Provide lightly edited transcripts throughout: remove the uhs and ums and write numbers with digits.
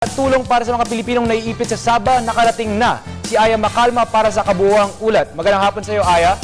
Tulong para sa mga Pilipinong naiipit sa Sabah, nakarating na si Aya Macalma para sa kabuuang ulat. Magandang hapon sa iyo, Aya.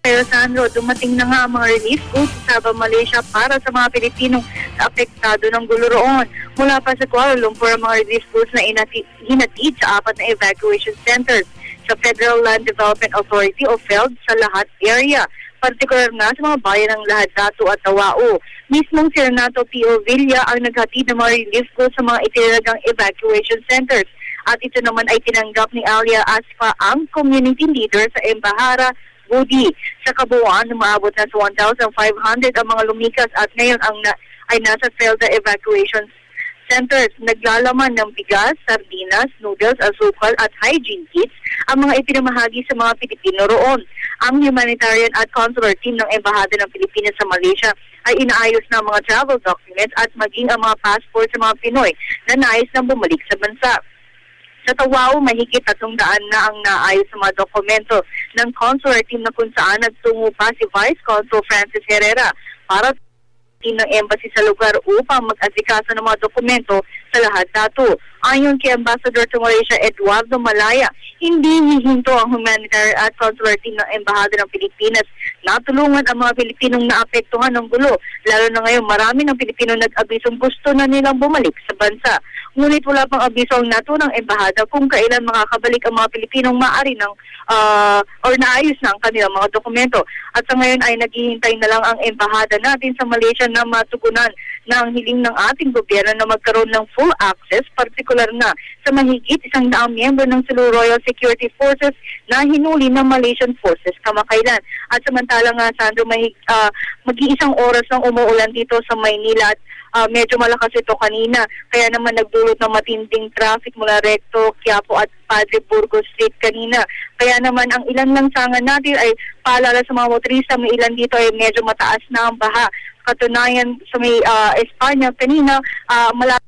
Pero Sandro, dumating na nga ang mga relief goods sa Sabah, Malaysia para sa mga Pilipinong apektado ng gulo roon. Mula pa sa Kuala Lumpur, ang mga relief goods na hinatid sa 4 na evacuation centers sa Federal Land Development Authority o FELD sa lahat area. Partikular na sa mga bayan ng Lahad-Datu at Tawau. Mismong si Renato P.O. Villa ang naghatid ng mga relief goods sa mga itinalagang evacuation centers. At ito naman ay tinanggap ni Alia Asfa, ang community leader sa Embahara, Budi. Sa kabuuan, umaabot na sa 1,500 ang mga lumikas at ngayon ay nasa FELDA evacuation centers. Naglalaman ng bigas, sardinas, noodles, asukal at hygiene kits ang mga ipinamahagi sa mga Pilipino roon. Ang humanitarian at consular team ng Embahada ng Pilipinas sa Malaysia ay inaayos na ang mga travel documents at maging ang mga passport sa mga Pinoy na nais na bumalik sa bansa. Sa Tawau, mahigit 300 na ang naayos sa mga dokumento ng consular team na kung saan nagtungo pa si Vice Consul Francis Herrera para team ng embassy sa lugar upang mag-asikaso ng mga dokumento sa Lahad-Datu. Ayon kay Ambassador to Malaysia Eduardo Malaya, hindi hihinto ang humanitarian at consular team ng Embahada ng Pilipinas na tulungan ang mga Pilipinong naapektuhan ng gulo. Lalo na ngayon, marami ng Pilipino nag-abisong gusto na nilang bumalik sa bansa. Ngunit wala pang abiso ang naturang Embahada kung kailan makakabalik ang mga Pilipinong maaari ng or naayos na ang kanilang mga dokumento. At sa ngayon ay naghihintay na lang ang Embahada natin sa Malaysia na matugunan ng hiling ng ating gobyerno na magkaroon ng full access, partikular na sa mahigit 100 miyembro ng Sulu Royal Security Forces na hinuli ng Malaysian Forces kamakailan. At samantalang Sandro, mag-iisang oras lang umuulan dito sa Maynila at medyo malakas ito kanina. Kaya naman nagdulot ng matinding traffic mula Recto, Quiapo at Padre Burgos Street kanina. Kaya naman ang ilan lansangan natin ay paalala sa mga motorista, may ilan dito ay medyo mataas na ang baha. Katunayan sa may Espanya kanina, malapit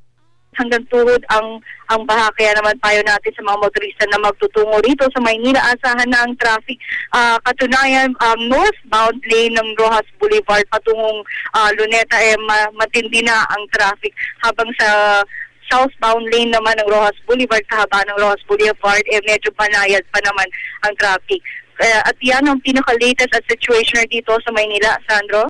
hanggang tuhod ang baha. Kaya naman payo natin sa mga motorista na magtutungo rito sa Maynila, asahan na ang traffic. Katunayan, northbound lane ng Rojas Boulevard patungong Luneta matindi na ang traffic, habang sa southbound lane naman ng Rojas Boulevard, kahaba ng Rojas Boulevard, medyo panayad pa naman ang traffic. At yan ang pinaka-latest at situation dito sa Maynila, Sandro.